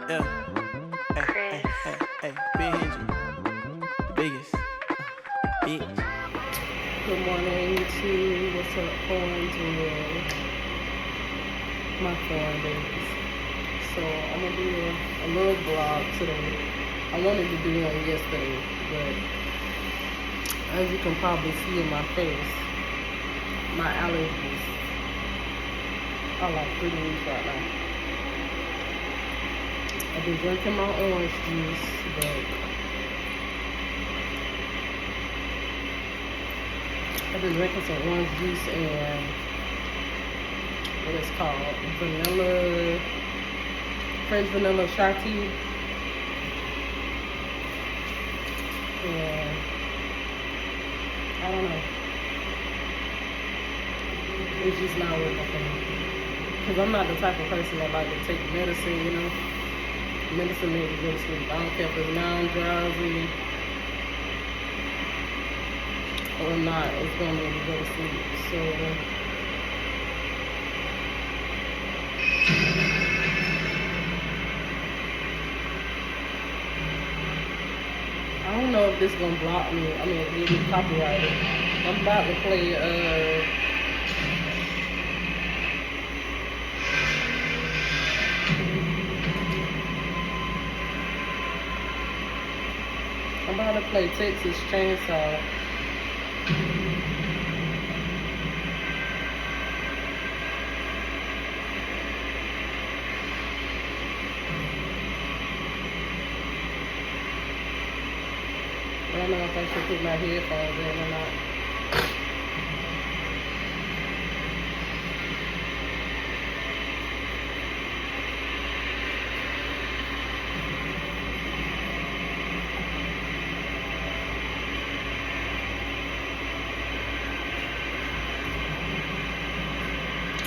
Yeah. Hey, Big Hingy. The biggest. Bitch. Good morning, YouTube. What's up, Corns with my corn babies? So I'm gonna do a little vlog today. I wanted to do one yesterday, but as you can probably see in my face, my allergies are like through the roof right now. I've been drinking my orange juice, but I've been drinking some orange juice and what it's called, vanilla, French vanilla chai tea. And I don't know. It's just not working for me. Because I'm not the type of person that like to take medicine, you know. Medicine made me go to sleep. I don't care if it's non-drowsy or not, it's gonna make me go to sleep. So I don't know if this is gonna block me. I mean, if it's copyrighted. I'm about to play Texas Chainsaw. I don't know if I should put my headphones in or not.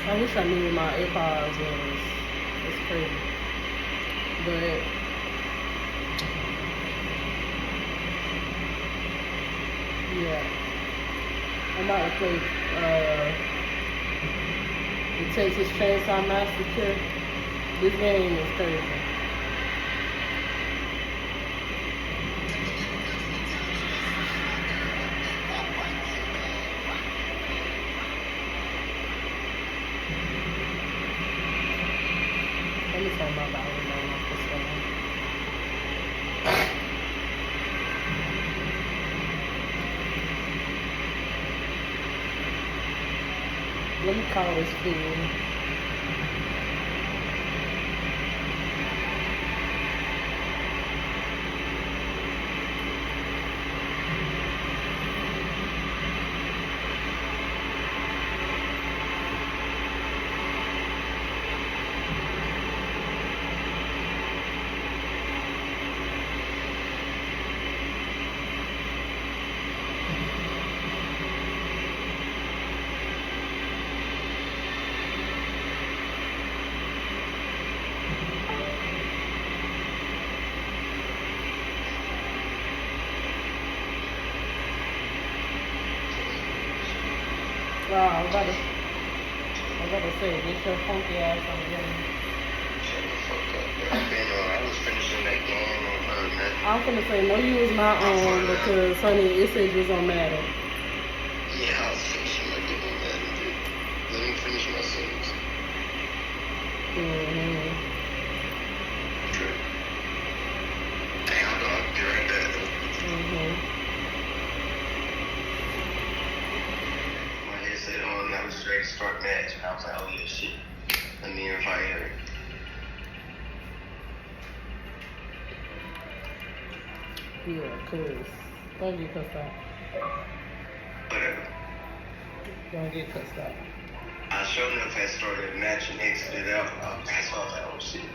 I wish I knew where my AirPods was. It's crazy. But yeah. I'm about to play the Texas Chainsaw Massacre. This game is crazy. Let me turn my volume down off this one. Let me call this food. Wow, I was about to say, get your funky ass on the game. Shut the fuck up, bro. I was finishing that game on Madden. I'm finna say, no, you was not on because, honey, it said you was on Madden. Yeah, I was finishing my game on Madden, dude. Let me finish my sentence. Okay. Hey, hold on. I'll be right back. My head said, oh, now it's ready to start match. And I was like, oh, yeah, shit. Let me invite her. Yeah, cause don't get cussed out. Whatever. Don't get cussed out. I sure enough had started a match and exited out. That's why I was like, oh, shit.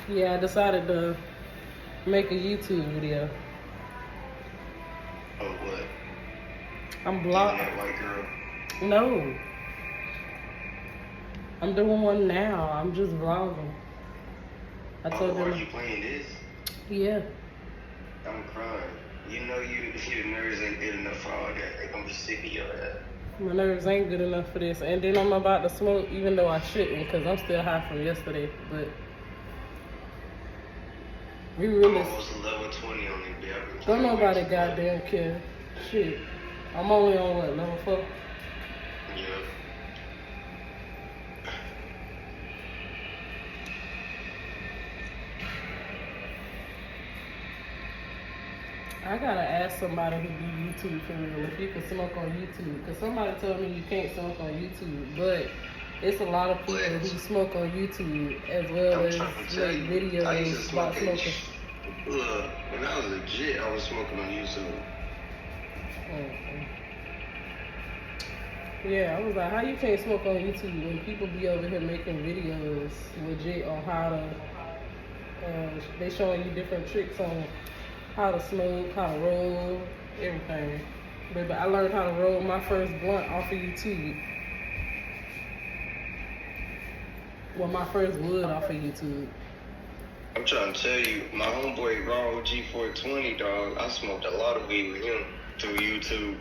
Yeah, I decided to make a YouTube video. Oh, what? I'm Even blocked. that white girl? No. I'm doing one now. I'm just vlogging. I told are them. you playing this? Yeah. I'm crying. You know your nerves ain't good enough for all that. They gonna be sick of your ass. My nerves ain't good enough for this. And then I'm about to smoke, even though I shouldn't, because I'm still high from yesterday. But we I'm really almost level 20 on this bitch. don't nobody goddamn care. Shit. I'm only on what, level 4? Yeah. I gotta ask somebody who do YouTube for real if you can smoke on YouTube. Cause somebody told me you can't smoke on YouTube, but it's a lot of people who smoke on YouTube as well I'm as trying to tell make you, I used to videos smoke about smoking. Look, when I was legit, I was smoking on YouTube. Mm-mm. Yeah, I was like, how you can't smoke on YouTube when people be over here making videos legit on how to, they showing you different tricks on how to smoke, how to roll, everything. Baby, I learned how to roll my first blunt off of YouTube. Well, my first wood off of YouTube. I'm trying to tell you, my homeboy Raw G420, dog, I smoked a lot of weed with him through YouTube.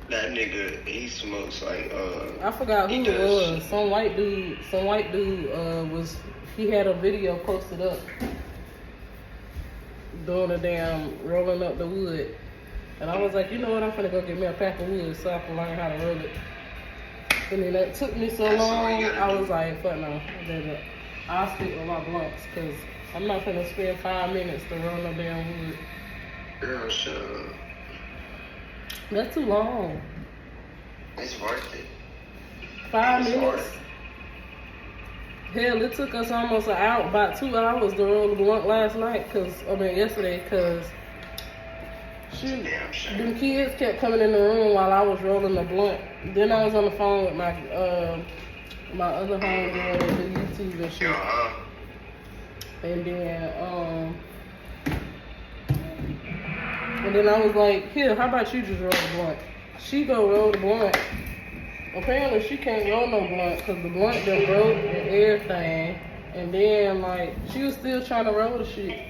That nigga, he smokes like, I forgot who it was. Some white dude was, he had a video posted up doing a damn rolling up the wood. And I was like, you know what, I'm finna go get me a pack of wood so I can learn how to roll it. And then that took me so long, I was like, fuck no, I'll stick with my blunts, cause I'm not finna spend 5 minutes to roll no damn wood. Girl, shut up. That's too long. It's worth it. 5 minutes? Hell, it took us almost an hour, about 2 hours to roll the blunt last night, yesterday, cause shoot, them kids kept coming in the room while I was rolling the blunt. Then I was on the phone with my my other homegirl that do YouTube and shit. And then I was like, here, how about you just roll the blunt? She go roll the blunt. Apparently she can't roll no blunt because the blunt done broke and everything. And then like, she was still trying to roll the shit.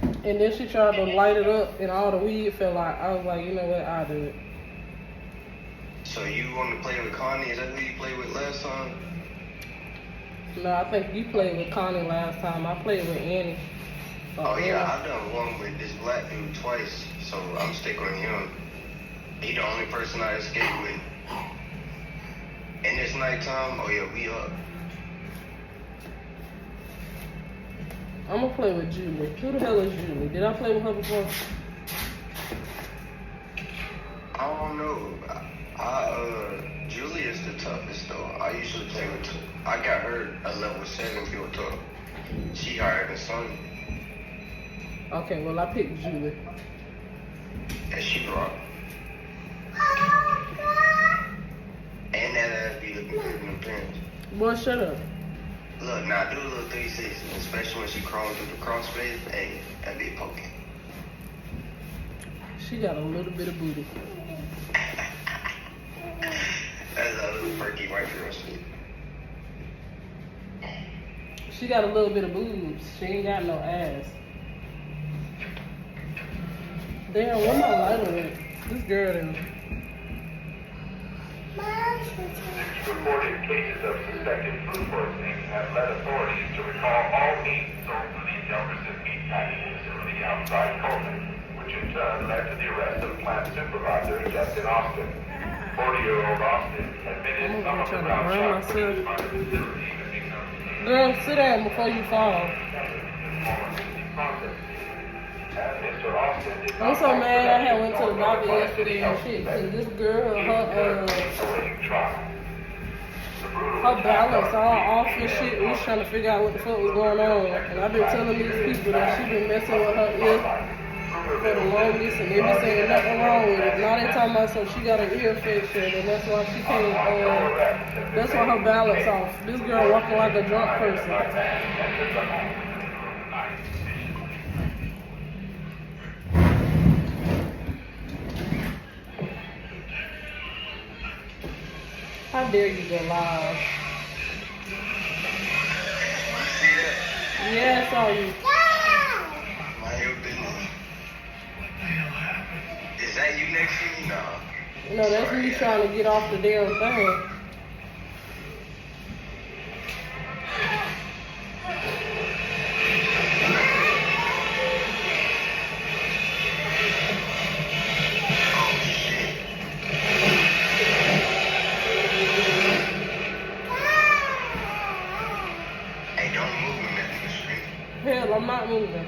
And then she tried to light it up and all the weed fell out. I was like, you know what, I'll do it. So you want to play with Connie? Is that who you played with last time? No, I think you played with Connie last time. I played with Annie. Oh yeah, I've done one with this black dude twice, so I'm sticking with him. He the only person I escaped with. And it's nighttime, oh yeah, we up. I'm gonna play with Julie. Who the hell is Julie? Did I play with her before? I don't know. Julie is the toughest though. I usually play with I got her a level 7 feel tough. She higher than Sonny. Okay, well I picked Julie. And she rock. And that ass be looking good in the pants. Boy, shut up. Look, now do a little 360, especially when she crawling through the crossface. Hey, that be poking. She got a little bit of booty. That's a little perky white girl shit. She got a little bit of boobs. She ain't got no ass. Damn, where my lighter at? This girl done. Reported cases of suspected food poisoning have led authorities to recall all meat sold to these Jefferson meat packing facility outside Coleman, which in turn led to the arrest of plant supervisor Justin Austin. 40-year-old Austin admitted some of the ground shot produced by the facility could be some. Girl, sit down before you fall. I'm so mad I had went to the doctor yesterday and shit, cause this girl, her balance all off and shit. We was trying to figure out what the fuck was going on. And I've been telling these people that she been messing with her ear for the longest, and they be saying nothing wrong with it. Now they talking about so she got an ear infection, and that's why she can't, that's why her balance off. This girl walking like a drunk person. How dare you go live? Yeah, I saw you. My hair business. Is that you next to me? No. You know, that's me trying to get off the damn thing. Hell, I'm not moving.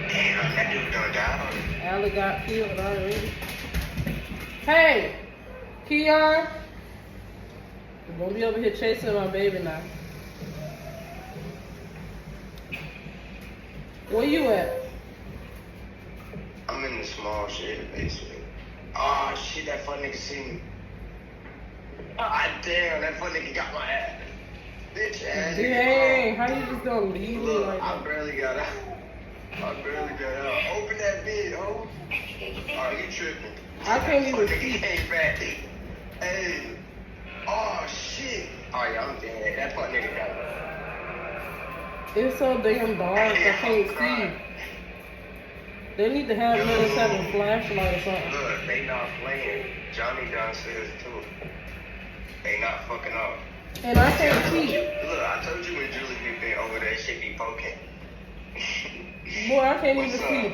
Damn, that dude done died. Allie got killed already. Hey, Keon. You won't be over here chasing my baby now. Where you at? I'm in the small shit, basically. Oh, shit, that fuck nigga see me. Ah, damn, that fuck nigga got my ass. Bitch ass. Dang, how you just gonna leave me Look, like I that? barely got out. Open that bid, ho. Oh, you tripping. I can't even Fuck nigga see. came back. Hey. Oh, shit. Oh, yeah, I'm dead. That fuck nigga got me. It's so damn dark, I can't see. They need to have let us have a flashlight or something. Look, they not playing. Johnny downstairs, too. They not fucking up. And I can't see. Look, I told you when Julie be bent over there, shit be poking. Boy, I can't even What's see. up?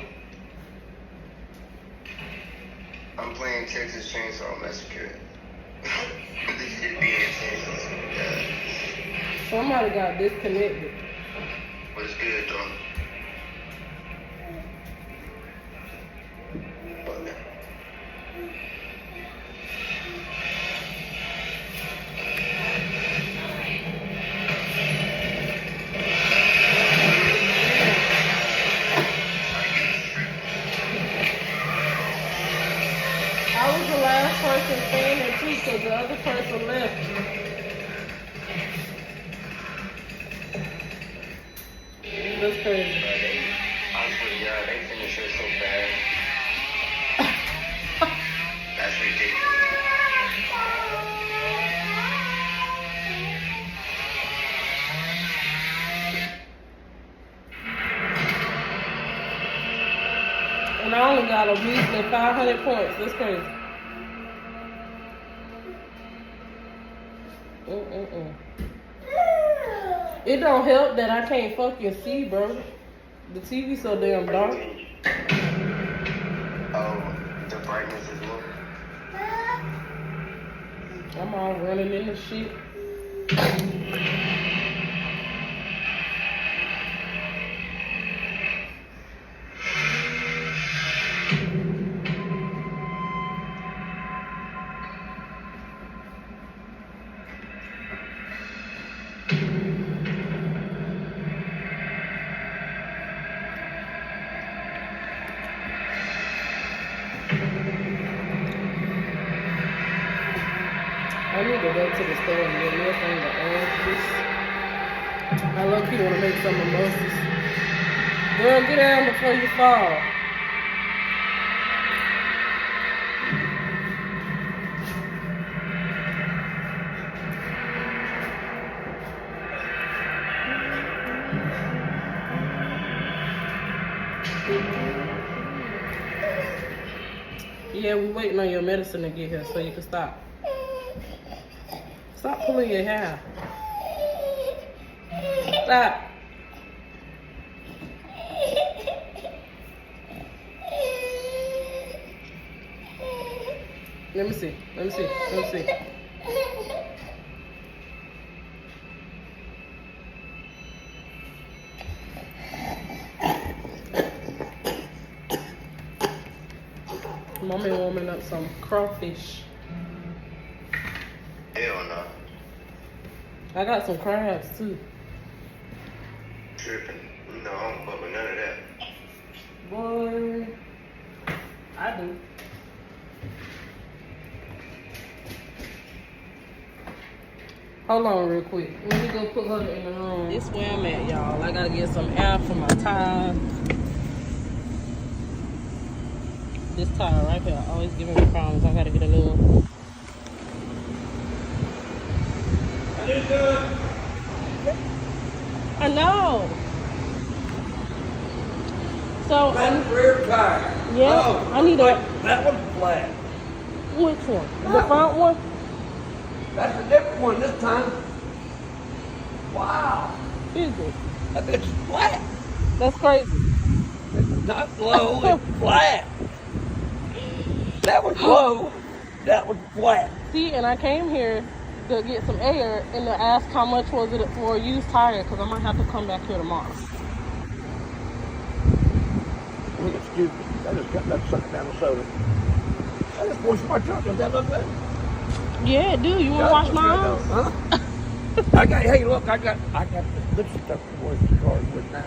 I'm playing Texas Chainsaw Massacre. This shit be intense. Yeah. Somebody got disconnected. What's good, though? I was the last person saying it too, because the other person left. That's crazy. I swear to God, they finish it so fast. That's ridiculous. And I only got a measly 500 points. That's crazy. It don't help that I can't fucking see, bro. The TV so damn dark. Oh, the brightness is low. I'm all running in the shit. I need to go to the store and get me a thing of oranges. I low-key want to make some mimosas. Girl, get down before you fall. Yeah, we're waiting on your medicine to get here so you can stop. Stop pulling your hair. Stop. Let me see. Let me see. Let me see. Mommy warming up some crawfish. Hell no. I got some crabs too. Tripping. No, I don't fuck with none of that. Boy, I do. Hold on real quick. Let me go put her in the room. This where I'm at, y'all. I gotta get some air for my tires. This tire right here always giving me problems. I gotta get a new one. I know. So Rear tire. Yeah, Oh, I need like, a... that one's flat. Which one? The front one? That's a different one this time. Wow. Is it? That bitch is flat. That's crazy. It's not low, it's flat. That one's low, that one's flat. See, and I came here to get some air and to ask how much was it for a used tire, because I might have to come back here tomorrow. Excuse me, I just got that sucker down the soda. I just washed my truck, does that look good? Yeah, dude, you want to wash my arms? Huh? Hey, look, I got this stuff to wash the car with now.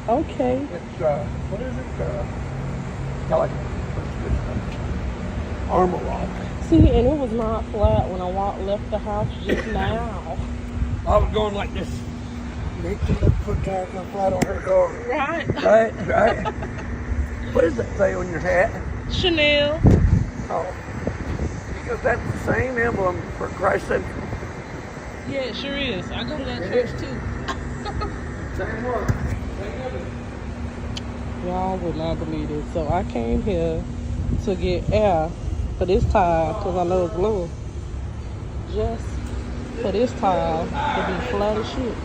Okay. It's, what is it? Got like, Armor Rock. See, and it was not flat when I left the house just now. I was going like this. Make the left foot tire come flat on her car. Right. Right. What does that say on your hat? Chanel. Oh. Because that's the same emblem for Christ Central. Yeah, it sure is. I go to that church too. Same one. Y'all would not believe it. So I came here to get air for this tire because I know it's low. Just for this tire to be flat as shit.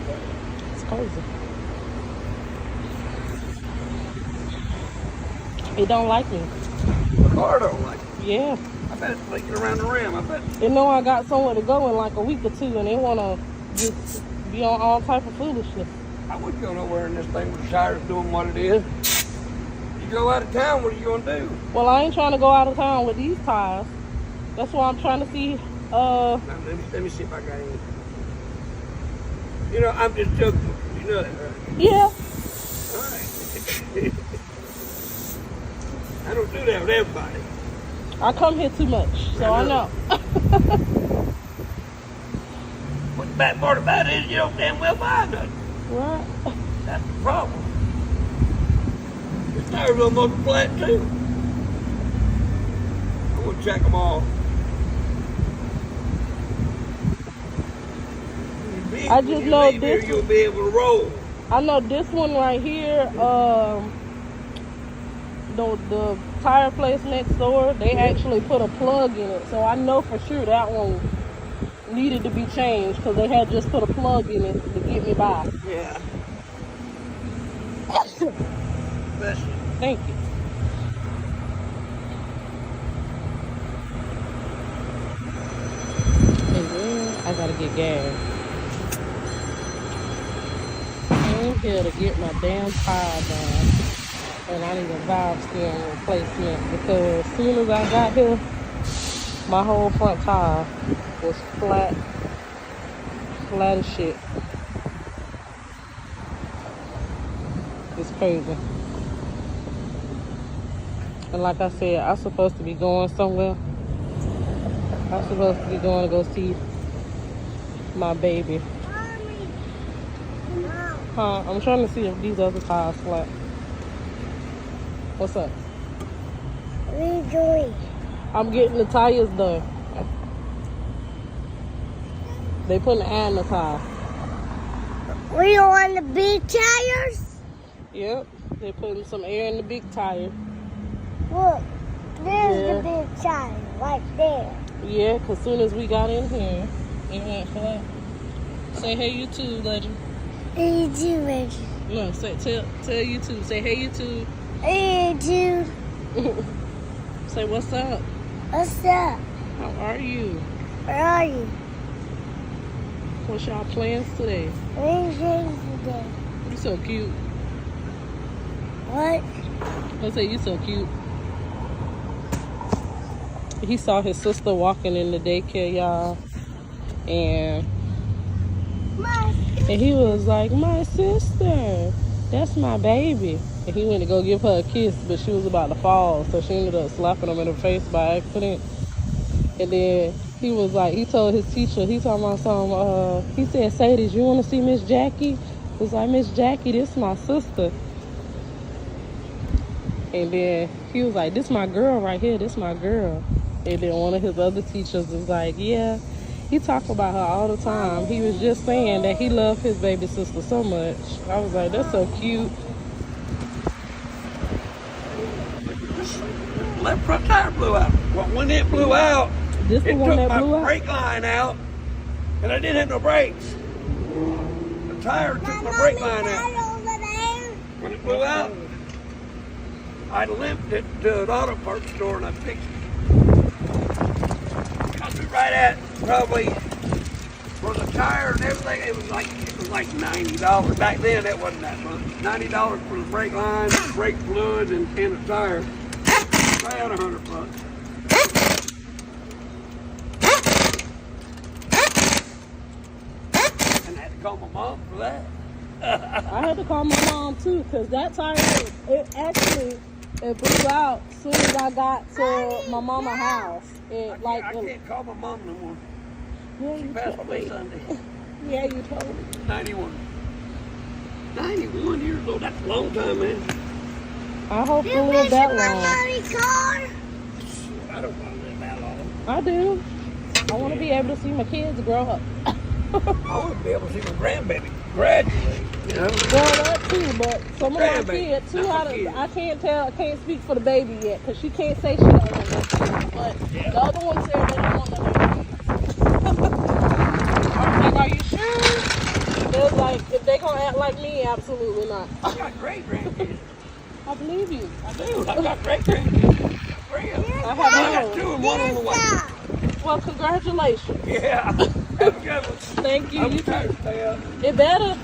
It's crazy. It don't like me. The car don't like it. Yeah. I bet it's leaking around the rim. I bet. They know I got somewhere to go in like a week or two, and they want to just be on all type of foolishness. I wouldn't go nowhere in this thing with the tires doing what it is. You go out of town, what are you going to do? Well, I ain't trying to go out of town with these tires. That's why I'm trying to see. Now, let me see if I got any. You know, I'm just joking. You know that, right? Yeah. All right. I don't do that with everybody. I come here too much, so I know. What the bad part about it is you don't damn well buy nothing. Right. That's the problem. This tire's almost flat too. I'm gonna check them all. I just know this. You'll be able to roll. I know this one right here. The tire place next door, they actually put a plug in it, so I know for sure that one needed to be changed because they had just put a plug in it to get me by. Yeah. Bless you. Thank you. And then I gotta get gas. I came here to get my damn tire done, and I need a valve stem replacement because as soon as I got here, my whole front tire was flat as shit. It's crazy. And like I said, I'm supposed to be going somewhere. I'm supposed to be going to go see my baby. Huh? I'm trying to see if these other tires flat. What's up? What are you doing? I'm getting the tires done. They putting air in the tire. We on the big tires? Yep. They putting some air in the big tire. Look, there's Yeah. the big tire right there. Yeah, because soon as we got in here, it went flat. Say hey YouTube, legend. Hey, you, Reggie. No, tell YouTube. Say hey YouTube. Hey, you. Say what's up. What's up? How are you? Where are you? What's y'all plans today? What are you doing today? You so cute. What? I say you so cute. He saw his sister walking in the daycare, y'all, and he was like, "My sister, that's my baby." And he went to go give her a kiss, but she was about to fall, so she ended up slapping him in the face by accident. And then he was like, he told his teacher, he talking about some, he said, "Sadie, you want to see Miss Jackie?" He was like, "Miss Jackie, this my sister." And then he was like, "This my girl right here, this my girl." And then one of his other teachers was like, "Yeah, he talk about her all the time. He was just saying that he loved his baby sister so much." I was like, "That's so cute." left front tire blew out. Well, when it blew out, This the it one took that my blew out? brake line out, and I didn't have no brakes. The tire took my brake line out. When it blew out, I limped it to an auto parts store and I fixed it. Got me right at probably for the tire and everything. It was like $90. Back then, it wasn't that much. $90 for the brake line, brake fluid, and a tire. Right at $100. And I had to call my mom for that. I had to call my mom too, because that tire, it blew out as soon as I got to my mama's house. I can't call my mom no more. Yeah, She you passed told away me. Sunday. Yeah, you told me. 91. 91 years old. That's a long time, man. I hope to live that long. I don't want to live that long. I do. I want to be able to see my kids grow up. I want to be able to see my grandbaby graduate. You know? Well, that too, but some of my Grandbaby, kids too. not my kids. I can't speak for the baby yet, because she can't say she don't want no kids. But Yeah. the other one said they don't want no kids. I was like, are you sure? They was like, if they gonna act like me, absolutely not. I got great grandkids. I believe you. I do. I got great grandkids. Three of them. I I got have two and one on the way. Well, congratulations. Yeah. Have a good one. Thank you. I'm You tired to stay up. It better.